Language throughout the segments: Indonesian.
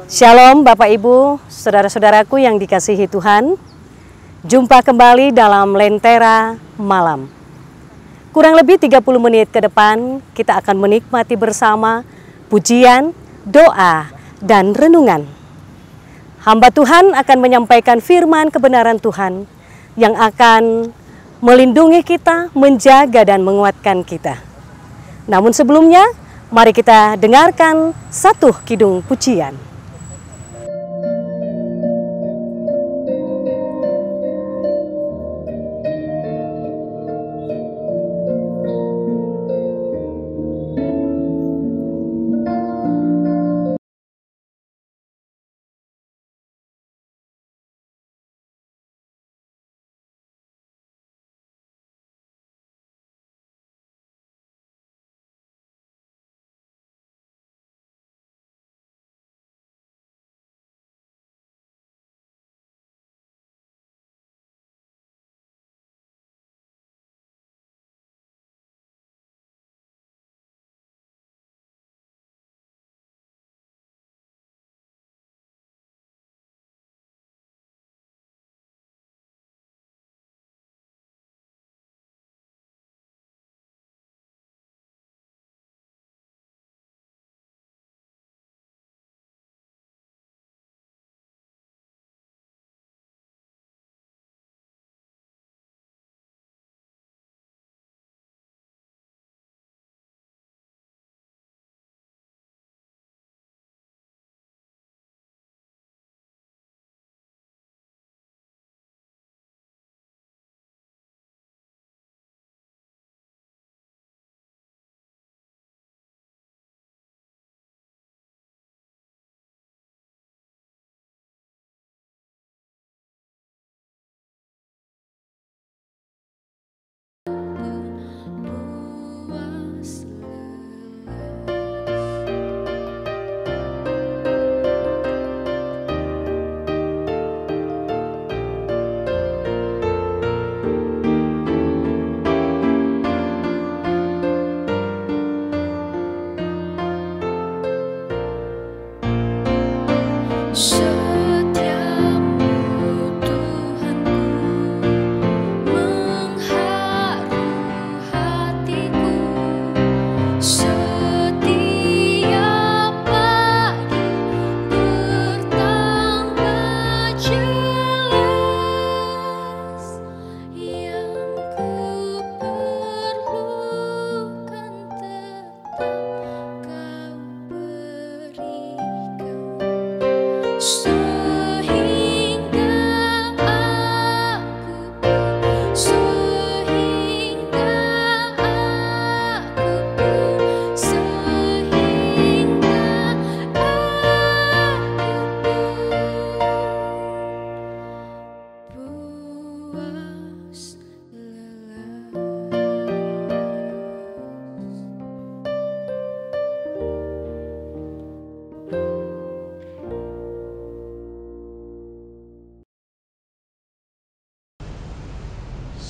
Shalom Bapak Ibu, saudara-saudaraku yang dikasihi Tuhan. Jumpa kembali dalam Lentera Malam. Kurang lebih 30 menit ke depan kita akan menikmati bersama pujian, doa, dan renungan. Hamba Tuhan akan menyampaikan firman kebenaran Tuhan yang akan melindungi kita, menjaga dan menguatkan kita. Namun sebelumnya, mari kita dengarkan satu kidung pujian.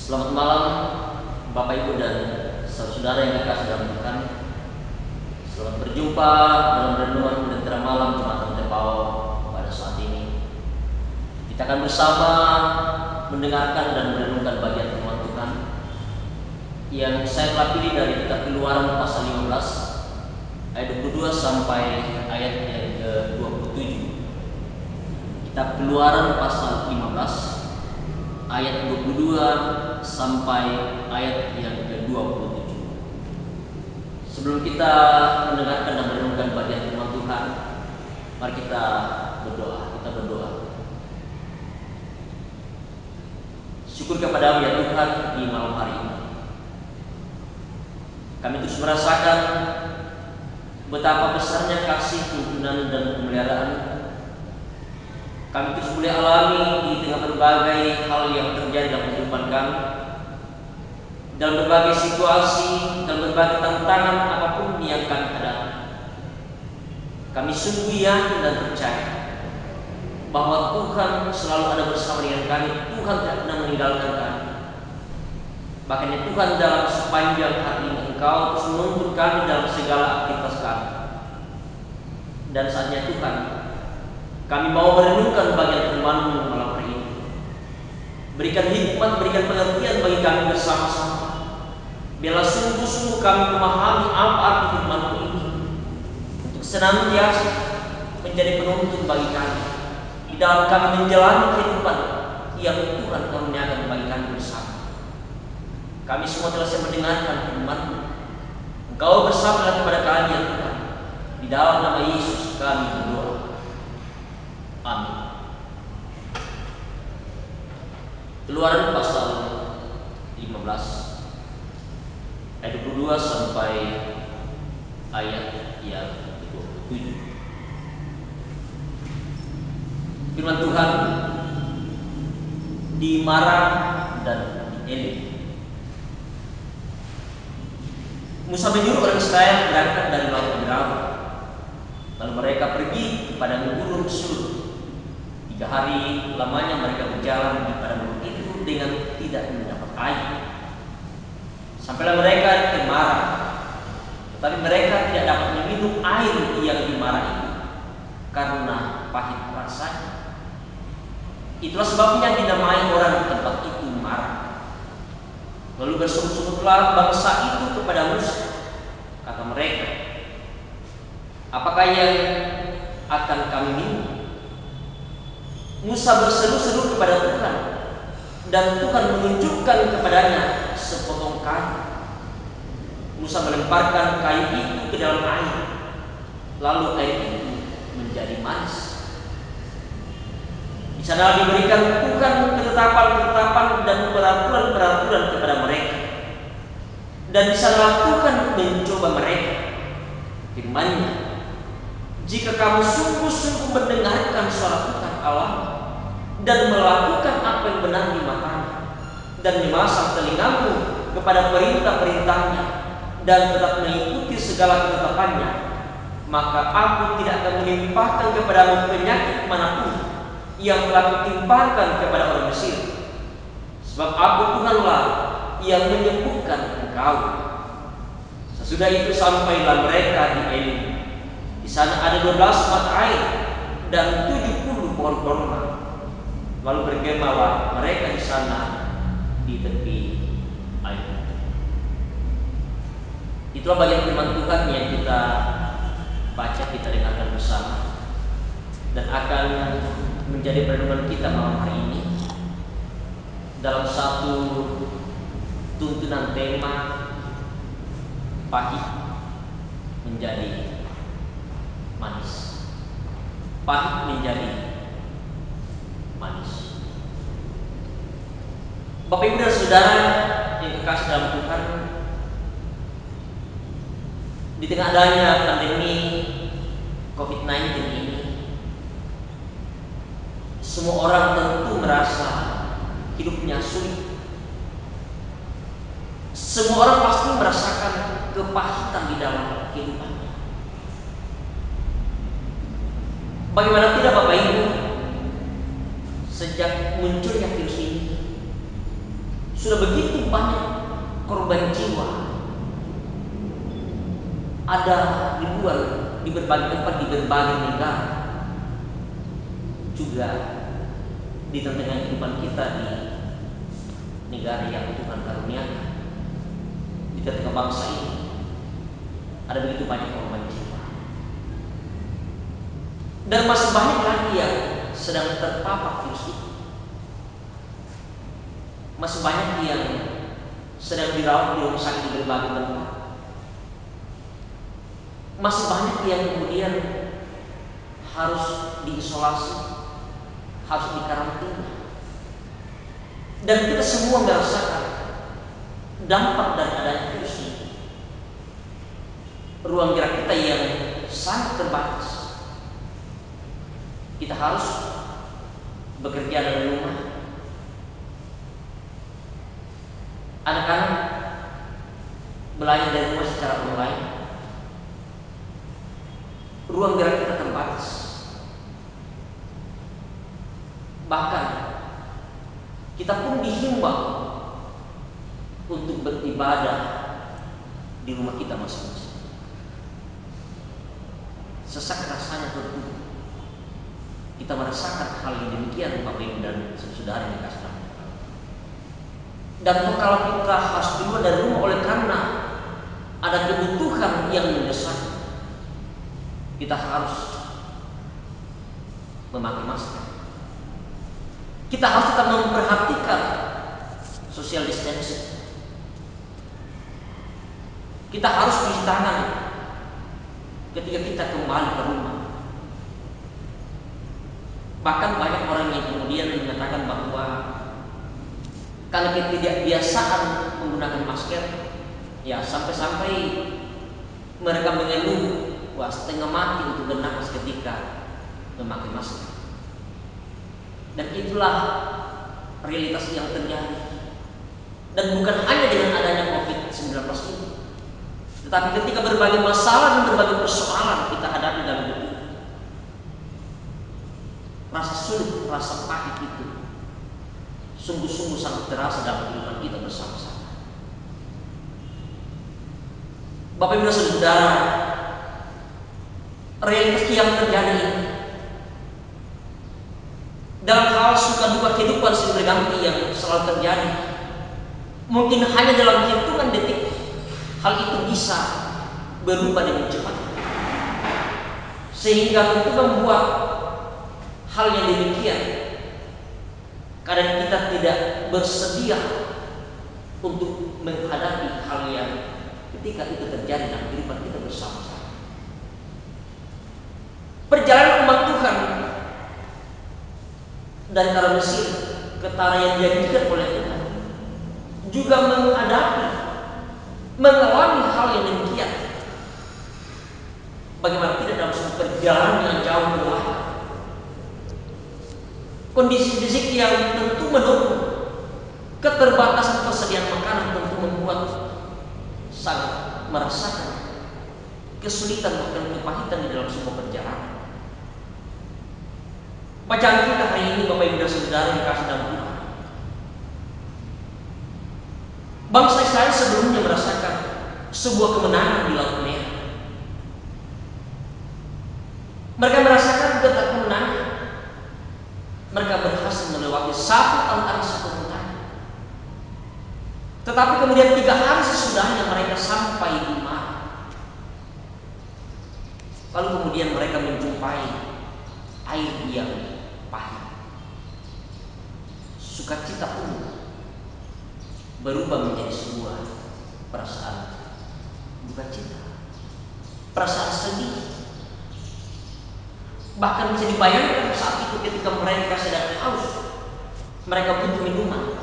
Selamat malam Bapak Ibu dan saudara yang dikasih dalam Tuhan. Selamat berjumpa dalam renungan Lentera Malam Jemaat Tepau pada saat ini. Kita akan bersama mendengarkan dan merenungkan bagian firman Tuhan yang saya telah pilih dari kitab Keluaran pasal 15 ayat 22 sampai ayat yang ke-27. Kitab Keluaran pasal 15 ayat 22 sampai ayat yang ke-27. Sebelum kita mendengarkan dan merenungkan bagian firman Tuhan, mari kita berdoa. Kita berdoa. Syukur kepada-Mu ya Tuhan di malam hari ini. Kami terus merasakan betapa besarnya kasih, tuntunan dan pemeliharaan. Kami terus boleh alami di tengah berbagai hal yang terjadi dalam kehidupan kami, dalam berbagai situasi, dalam berbagai tantangan apapun yang kami hadapi. Kami sungguh yakin dan percaya bahwa Tuhan selalu ada bersama dengan kami. Tuhan tidak pernah meninggalkan kami. Bahkan Tuhan dalam sepanjang hari ini Engkau terus menuntun kami dalam segala aktivitas kami. Dan saatnya Tuhan, Kami mau merenungkan bagian firman-Mu malam hari ini. Berikan hikmat, berikan pengertian bagi kami bersama-sama. Biarlah sungguh-sungguh kami memahami apa arti firman-Mu ini, untuk senantiasa menjadi penuntun bagi kami di dalam kami menjalani kehidupan yang Tuhan karuniakan bagi kami bersama. Kami semua telah siap mendengarkan firman-Mu. Engkau bersamalah kepada kami ya Tuhan. Di dalam nama Yesus kami berdoa. Amin. Keluaran pasal 15 ayat 22 sampai ayat yang 27. Firman Tuhan dimarah dan dieling. Musa menyuruh orang Israel berangkat dari Laut Merah. Lalu mereka pergi kepada gurun Sur. 3 hari lamanya mereka berjalan di padang gurun itu dengan tidak mendapat air. Sampailah mereka ke Mara, tetapi mereka tidak dapat meminum air yang di Mara itu karena pahit rasanya. Itulah sebabnya dinamai orang tempat itu Mara. Lalu berseru-serulah bangsa itu kepada Musa. Kata mereka, apakah yang akan kami minum? Musa berseru-seru kepada Tuhan, dan Tuhan menunjukkan kepadanya sepotong kayu. Musa melemparkan kayu itu ke dalam air, lalu air itu menjadi manis. Di sana diberikan Tuhan ketetapan-ketetapan dan peraturan-peraturan kepada mereka. Dan di sana Tuhan mencoba mereka. Firman-Nya, jika kamu sungguh-sungguh mendengarkan suara Tuhan Allah dan melakukan apa yang benar di matanya, dan memasang telingamu kepada perintah-perintahnya dan tetap mengikuti segala ketetapannya, maka aku tidak akan melimpahkan kepadamu penyakit manapun yang telah kutimpakan kepada orang Mesir. Sebab aku Tuhanlah yang menyembuhkan engkau. Sesudah itu sampailah mereka di Elim. Di sana ada 12 mata air dan 70 pohon korma. Lalu bergemalah mereka di sana di tepi air. Itulah bagian firman Tuhan yang kita baca, kita dengarkan bersama, dan akan menjadi perenungan kita malam hari ini dalam satu tuntunan tema pahit menjadi manis. Pahit menjadi manis. Bapak Ibu dan Saudara yang kekasih dalam Tuhan, di tengah adanya pandemi COVID-19 ini, semua orang tentu merasa hidupnya sulit. Semua orang pasti merasakan kepahitan di dalam kehidupannya. Bagaimana tidak Bapak Ibu, sejak munculnya virus ini sudah begitu banyak korban jiwa. Ada ribuan di berbagai tempat, di berbagai negara. Juga di tengah kehidupan kita di negara yang Tuhan karuniakan, di tengah bangsa ini ada begitu banyak korban jiwa, dan masih banyak lagi yang sedang terpapar virus itu. Masih banyak yang sedang dirawat di rumah sakit di berbagai tempat. Masih banyak yang kemudian harus diisolasi, harus dikarantina. Dan kita semua merasakan dampak dari adanya virus ini. Ruang gerak kita yang sangat terbatas. Kita harus bekerja dari rumah. Anak-anak belajar dari rumah secara online. Ruang gerak kita terbatas. Bahkan kita pun dihimbau untuk beribadah di rumah kita masing-masing. Sesak rasanya tentu. kita merasakan hal yang demikian, Bapak Ibu dan saudara yang dikasih dalam Tuhan. Dan kalau kita harus keluar dari rumah oleh karena ada kebutuhan yang mendesak, kita harus memakai masker. Kita harus tetap memperhatikan social distancing. Kita harus cuci tangan ketika kita kembali ke rumah. Bahkan banyak orang yang kemudian mengatakan bahwa karena ketidakbiasaan menggunakan masker, ya sampai-sampai mereka mengeluh, wah setengah mati untuk bernapas ketika memakai masker. Dan itulah realitas yang terjadi. Dan bukan hanya dengan adanya COVID-19 ini, tetapi ketika berbagai masalah dan berbagai persoalan kita hadapi dalam hidup, rasa sulit, rasa pahit itu sungguh-sungguh sangat terasa dalam kehidupan kita bersama-sama. Bapak Ibu dan Saudara, realitas yang terjadi ini dalam hal suka duka kehidupan silih berganti yang selalu terjadi, mungkin hanya dalam hitungan detik hal itu bisa berubah dengan cepat, sehingga itu membuat hal yang demikian kadang kita tidak bersedia untuk menghadapi hal yang ketika itu terjadi dalam kehidupan kita bersama-sama. Perjalanan umat Tuhan dari tanah Mesir ke tanah yang dijanjikan oleh Tuhan juga mengalami hal yang demikian. Bagaimana tidak dalam sebuah perjalanan yang jauh berlalu, kondisi fisik yang tentu menurun, keterbatasan persediaan makanan tentu membuat sangat merasakan kesulitan bahkan kepahitan di dalam sebuah perjalanan. Bacaan kita hari ini, Bapak Ibu dan Saudara yang dikasih dalam Tuhan, bangsa Israel sebelumnya merasakan sebuah kemenangan di Laut Merah. Mereka merasakan getar kemenangan. Mereka berhasil melewati satu antara satu rintangan. Tetapi kemudian 3 hari sesudahnya mereka sampai di Mara. Lalu kemudian mereka menjumpai air yang pahit. Sukacita pun berubah menjadi sebuah perasaan duka cita, perasaan sedih. Bahkan bisa dibayangkan saat itu ketika mereka sedang haus, mereka butuh minuman,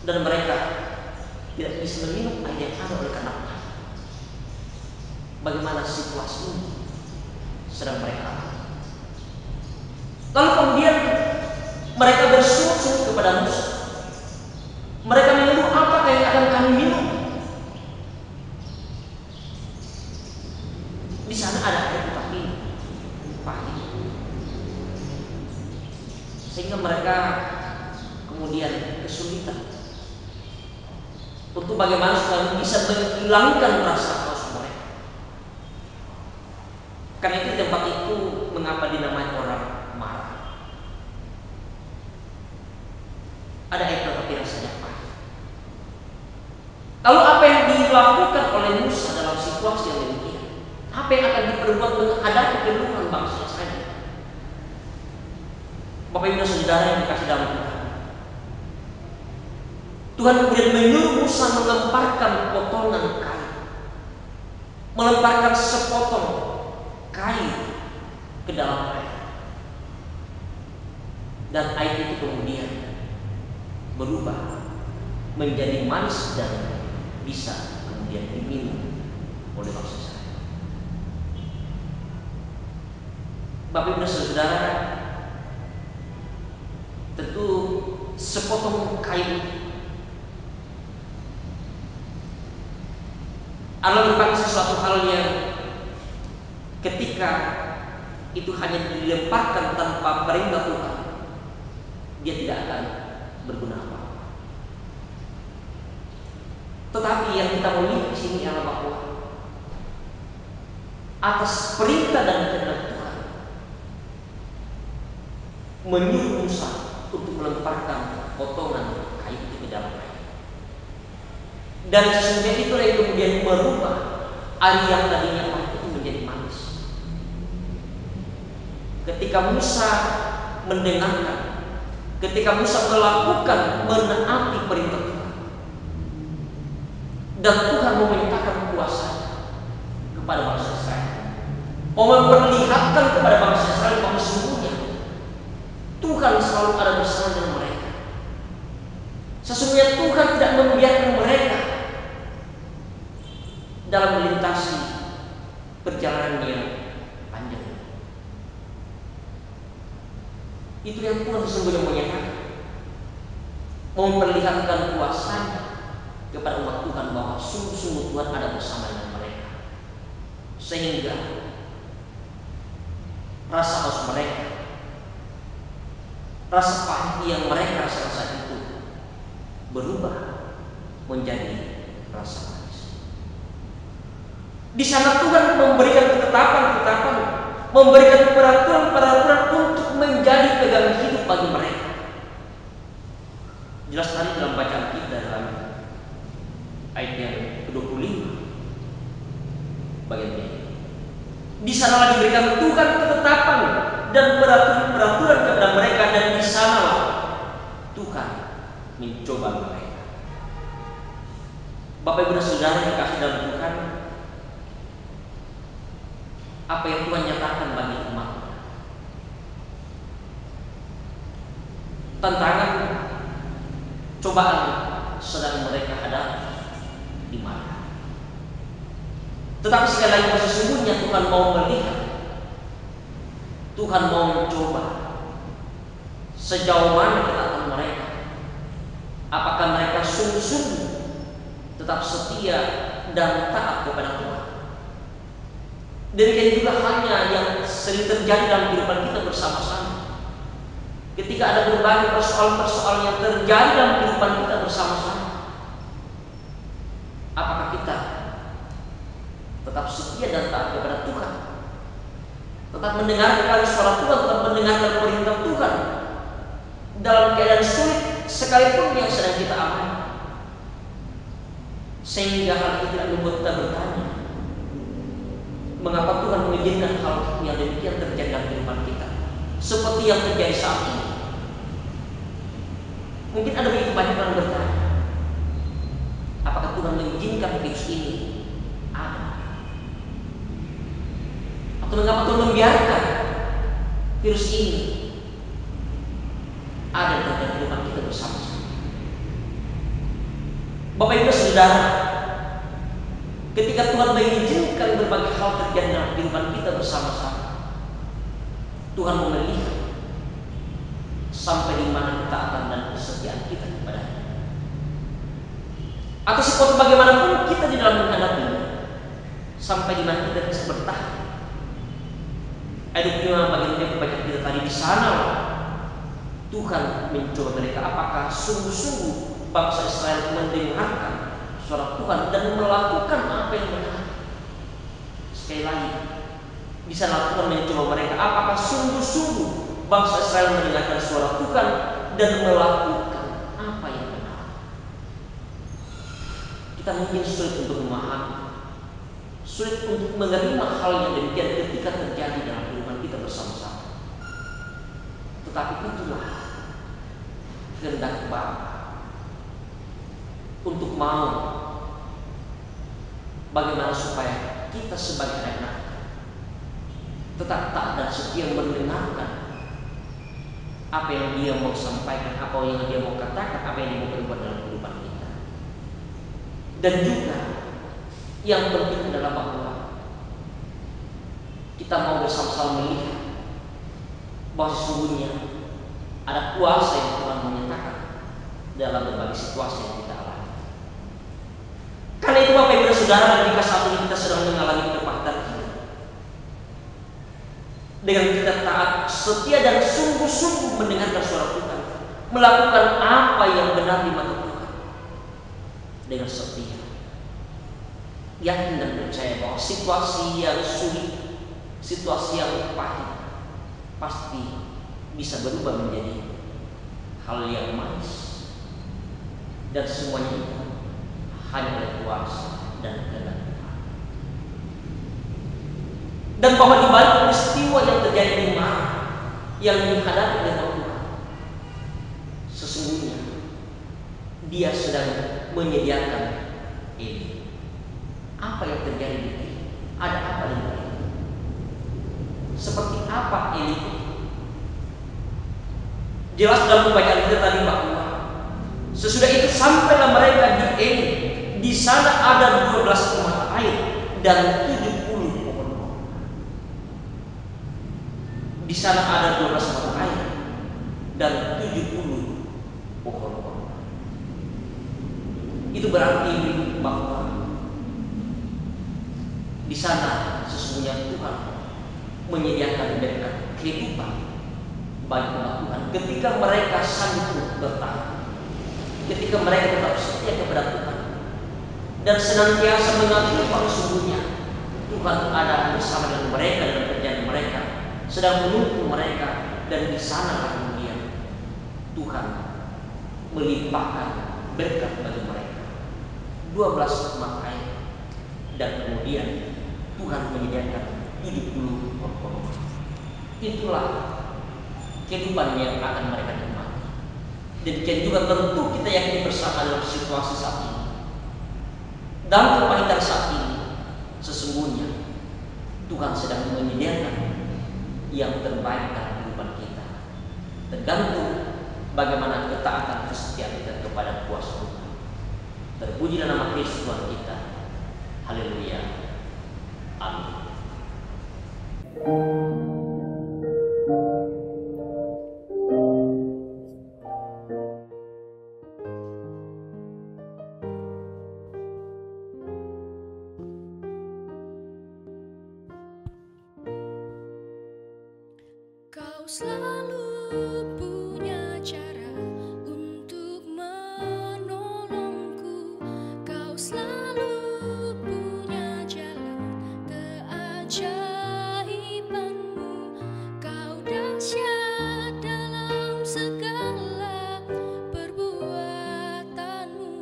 dan mereka tidak bisa meminum air yang ada oleh karena apa? Bagaimana situasi ini sedang mereka alami? Lalu kemudian mereka bersungut-sungut kepada Musa. Mereka mengeluh, apakah yang akan kami minum? Di sana ada air tetapi pahit, sehingga mereka kemudian kesulitan untuk bagaimana supaya bisa menghilangkan rasa haus mereka. Karena itu tempat itu mengapa dinamai orang Mara. Ada air tetapi rasanya pahit. Lalu apa yang dilakukan oleh Musa dalam situasi yang demikian? Apa yang akan diperbuat menghadapi keluhan bangsa Israel? Bapak Ibu dan Saudara yang dikasih dalam Tuhan, Tuhan kemudian menyuruh Musa melemparkan potongan kayu, melemparkan sepotong kayu ke dalam air, dan air itu kemudian berubah menjadi manis dan bisa kemudian diminum oleh bangsa Israel. Bapak Ibu dan Saudara, tentu sepotong kayu adalah merupakan sesuatu hal yang ketika itu hanya dilemparkan tanpa perintah Tuhan, dia tidak akan berguna apa-apa. Tetapi yang kita mau lihat di sini adalah bahwa atas perintah dan kehendak Tuhan, menyuruh Musa untuk melemparkan potongan kayu itu ke dalam air. Dan sesungguhnya itulah yang kemudian merubah air yang tadinya pahit itu menjadi manis. Ketika Musa mendengarkan, ketika Musa melakukan, menaati perintah Tuhan, dan Tuhan memerintahkan kuasanya kepada bangsa Israel, mau memperlihatkan kepada bangsa Israel bahwa sesungguhnya Tuhan selalu ada bersama dengan mereka. Sesungguhnya Tuhan tidak membiarkan mereka dalam melintasi perjalanan yang panjang. Itu yang Tuhan sesungguhnya menyatakan, memperlihatkan kuasanya kepada umat Tuhan bahwa sungguh-sungguh Tuhan ada bersama dengan mereka, sehingga rasa haus mereka, rasa pahit yang mereka rasakan saat itu berubah menjadi rasa manis. Di sana Tuhan memberikan ketetapan-ketetapan, memberikan peraturan-peraturan untuk menjadi pegangan hidup bagi mereka. Jelas tadi dalam bacaan kita dalam ayat yang ke-25 bagian ini. Di sana diberikan Tuhan ketetapan dan peraturan-peraturan kepada mereka, dan di sana Tuhan mencoba mereka. Bapak Ibu dan Saudara yang dikasihi dalam Tuhan, apa yang Tuhan nyatakan bagi umat? Tantangan, cobaan sedang mereka hadapi di mana? Tetapi sekali lagi sesungguhnya Tuhan mau melihat, Tuhan mau mencoba sejauh mana ketaatan mereka. Apakah mereka sungguh-sungguh tetap setia dan taat kepada Tuhan? Demikian juga halnya yang sering terjadi dalam kehidupan kita bersama-sama. Ketika ada berbagai persoalan-persoalan yang terjadi dalam kehidupan kita bersama-sama, apakah kita tetap setia dan taat kepada Tuhan? Tetap mendengarkan suara Tuhan, tetap mendengarkan perintah Tuhan dalam keadaan sulit sekalipun yang sedang kita alami, sehingga hal itu tidak membuat kita bertanya, mengapa Tuhan mengizinkan hal yang demikian terjadi dalam kehidupan kita, seperti yang terjadi saat ini. Mungkin ada begitu banyak orang bertanya, apakah Tuhan mengizinkan virus ini ada? Atau mengapa Tuhan membiarkan virus ini ada dalam kehidupan kita bersama-sama? Bapak Ibu Saudara, ketika Tuhan mengizinkan berbagai hal terjadi dalam kehidupan kita bersama-sama, Tuhan mau melihat sampai di mana ketaatan dan kesetiaan kita kepada-Nya. Atau sekuat bagaimanapun kita di dalam menghadapinya, sampai di mana kita bisa bertahan. Ayat 25 bagian yang bacaan kita tadi, di sana Tuhan mencoba mereka, apakah sungguh-sungguh bangsa Israel mendengarkan suara Tuhan dan melakukan apa yang benar. Sekali lagi, di sana Tuhan mencoba mereka, apakah sungguh-sungguh bangsa Israel mendengarkan suara Tuhan dan melakukan apa yang benar. Kita mungkin sulit untuk memahami, sulit untuk menerima hal yang demikian ketika terjadi dalam kehidupan kita bersama-sama. Tetapi itulah kehendak Bapa untuk mau bagaimana supaya kita sebagai anak tetap taat dan setia mendengarkan apa yang Dia mau sampaikan, apa yang Dia mau katakan, apa yang Dia mau berbuat dalam kehidupan kita. Dan juga yang penting adalah bahwa kita mau bersama-sama melihat bahwa sesungguhnya ada kuasa yang Tuhan menyatakan dalam berbagai situasi yang kita alami. Karena itu Bapak Ibu dan Saudara, ketika saat ini kita sedang mengalami kepahitan hidup, dengan kita taat, setia dan sungguh-sungguh mendengarkan suara Tuhan, melakukan apa yang benar di mata Tuhan dengan setia, yakin dan percaya bahwa situasi yang sulit, situasi yang pahit pasti bisa berubah menjadi hal yang manis, dan semuanya itu hanya oleh kuasa dan kehendak Tuhan. Dan bahwa di balik peristiwa yang terjadi di Mara yang dihadapi oleh Tuhan, sesungguhnya Dia sedang menyediakan ini. Apa yang terjadi di sini? Ada apa di sini? Seperti apa ini? Jelas dalam pembacaan kita tadi bahwa sesudah itu sampailah mereka di Eli. Di sana ada 12 mata air dan 70 pohon kurma. Di sana ada 12 mata air dan 70 pohon kurma. Itu berarti bahwa di sana sesungguhnya Tuhan menyediakan berkat kehidupan bagi umat Tuhan ketika mereka sanggup bertahan, ketika mereka tetap setia kepada Tuhan dan senantiasa mengakui bahwa sesungguhnya Tuhan ada bersama dengan mereka dalam pekerjaan mereka, sedang menuntun mereka, dan di sana kemudian Tuhan melimpahkan berkat bagi mereka 12 mata air, dan kemudian Tuhan menyediakan 70 pohon kurma. Itulah kehidupan yang akan mereka nikmati. Demikian juga tentu kita yakini bersama dalam situasi saat ini, dalam kepahitan saat ini, sesungguhnya Tuhan sedang menyediakan yang terbaik dalam kehidupan kita. Tergantung bagaimana ketaatan kesetiaan kita kepada kuasa Tuhan. Terpujilah nama Kristus Tuhan kita. Haleluya. Amin. Kau selalu punya cara untuk menolongku. Kau selalu punya jalan keajaibanmu. Kau dahsyat dalam segala perbuatanmu,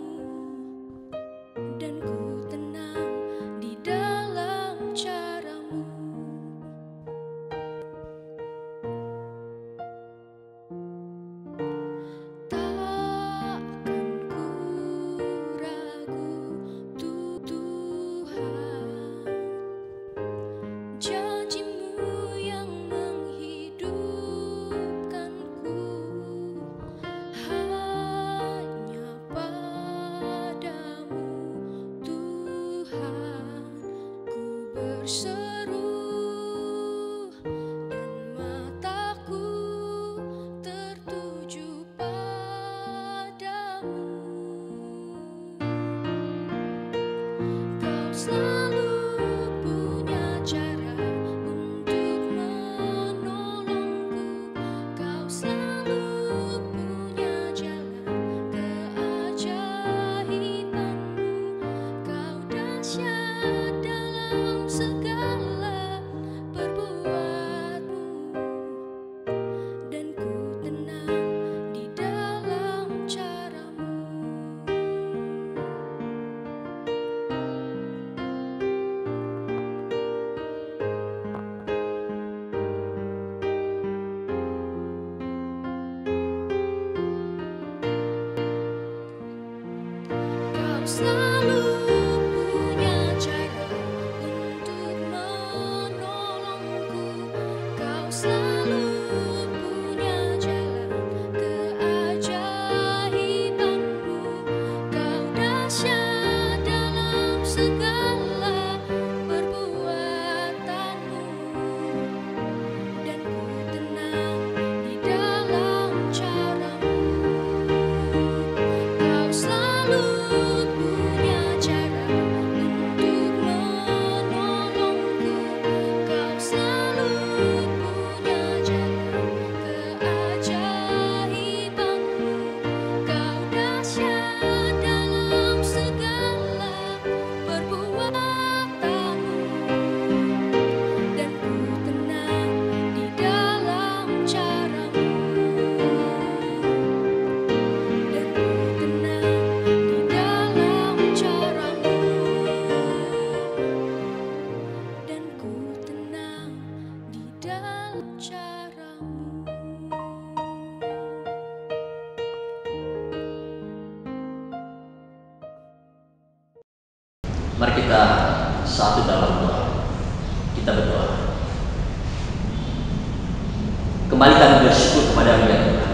dan ku tenang di dalam caramu. Janjimu yang menghidupkanku, hanya padamu Tuhan ku berseru, dan mataku tertuju padamu. Kau selalu punya cara untuk menolongku. Kau selalu punya jalan keajaibanmu. Kau dahsyat dalam segala perbuatanmu, dan ku tenang di dalam caramu. Kau selalu punya cara untuk menolongku. Kau selalu punya jalan keajaibanmu. Kau dahsyat dalam segala perbuatanmu, dan ku tenang di dalam caramu. Kau selalu punya Mari kita satu dalam doa. Kita berdoa. Kembali kami bersyukur kepada-Mu ya Tuhan.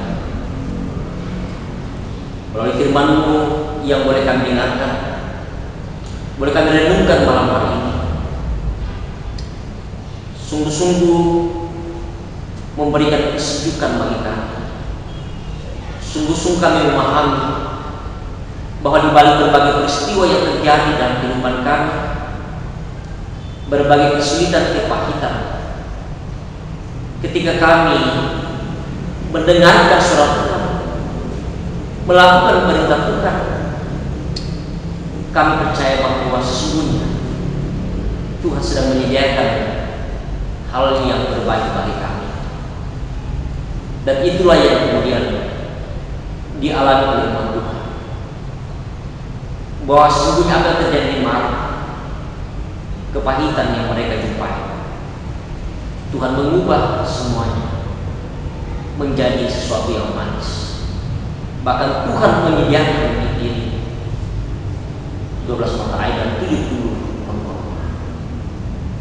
Melalui firman-Mu yang boleh kami dengarkan, boleh kami renungkan malam hari ini. Sungguh-sungguh memberikan kesejukan bagi kami. Sungguh-sungguh kami memahami bahwa di balik berbagai peristiwa yang terjadi dalam kehidupan kami, berbagai kesulitan kepahitan, ketika kami mendengarkan suara Tuhan, melakukan perintah Tuhan, kami percaya bahwa sesungguhnya Tuhan sedang menyediakan hal yang terbaik bagi kami. Dan itulah yang kemudian dialami oleh umat Tuhan, bahwa sesungguhnya akan terjadi marah, kepahitan yang mereka jumpai. Tuhan mengubah semuanya menjadi sesuatu yang manis. Bahkan Tuhan menyediakan diri 12 mata air dan 70 lembu.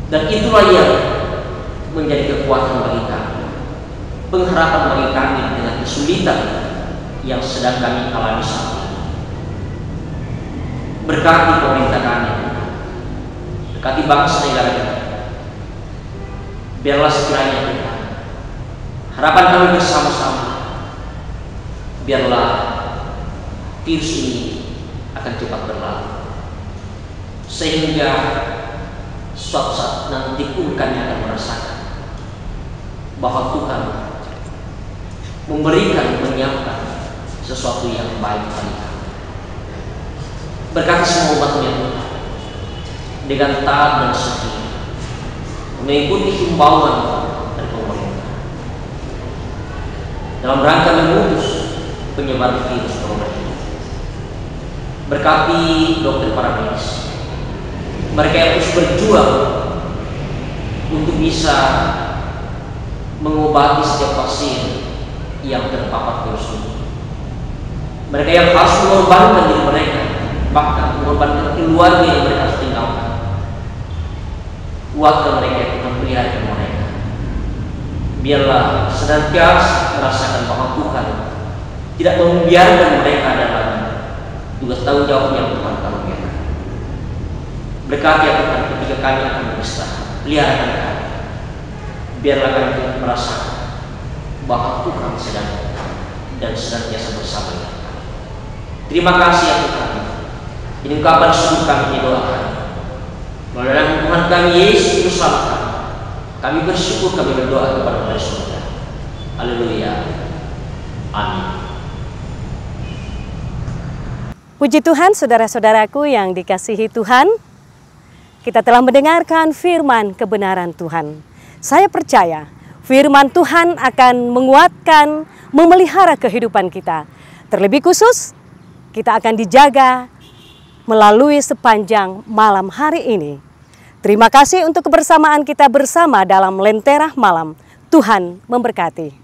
Dan itulah yang menjadi kekuatan bagi kami, pengharapan bagi kami dengan kesulitan yang sedang kami alami saat ini. Berkati pemerintah kami, berkati bangsa negara kita. Biarlah sekiranya Tuhan, harapan kami bersama-sama, biarlah virus ini akan cepat berlalu, sehingga suatu saat nanti pun kami akan merasakan bahwa Tuhan memberikan, menyiapkan sesuatu yang baik bagi kami. Berkati semua umat-Mu ya Tuhan, dengan taat dan setia mengikuti himbauan dari pemerintah dalam rangka memutus penyebaran virus corona ini. Berkati dokter para medis, mereka yang terus berjuang untuk bisa mengobati setiap pasien yang terpapar virus ini. Mereka yang harus mengorbankan diri mereka, bahkan mengorbankan keluarga yang mereka harus tinggalkan. Kuatkan mereka, Tuhan, pelihara mereka. Biarlah senantiasa merasakan bahwa Tuhan tidak membiarkan mereka dalam tugas tanggung jawab yang Tuhan karuniakan. Berkati ya Tuhan ketika kami akan beristirahat, peliharakan kami. Biarlah kami merasakan bahwa Tuhan sedang dan senantiasa bersama dengan kami. Terima kasih ya Tuhan. Ini ungkapan syukur kami didoakan melalui Tuhan kami Yesus Kristus kami bersyukur, kami berdoa kepada Allah surga. Haleluya. Amin. Puji Tuhan, saudara-saudaraku yang dikasihi Tuhan, kita telah mendengarkan firman kebenaran Tuhan. Saya percaya firman Tuhan akan menguatkan, memelihara kehidupan kita. Terlebih khusus, kita akan dijaga melalui sepanjang malam hari ini. Terima kasih untuk kebersamaan kita bersama dalam Lentera Malam. Tuhan memberkati.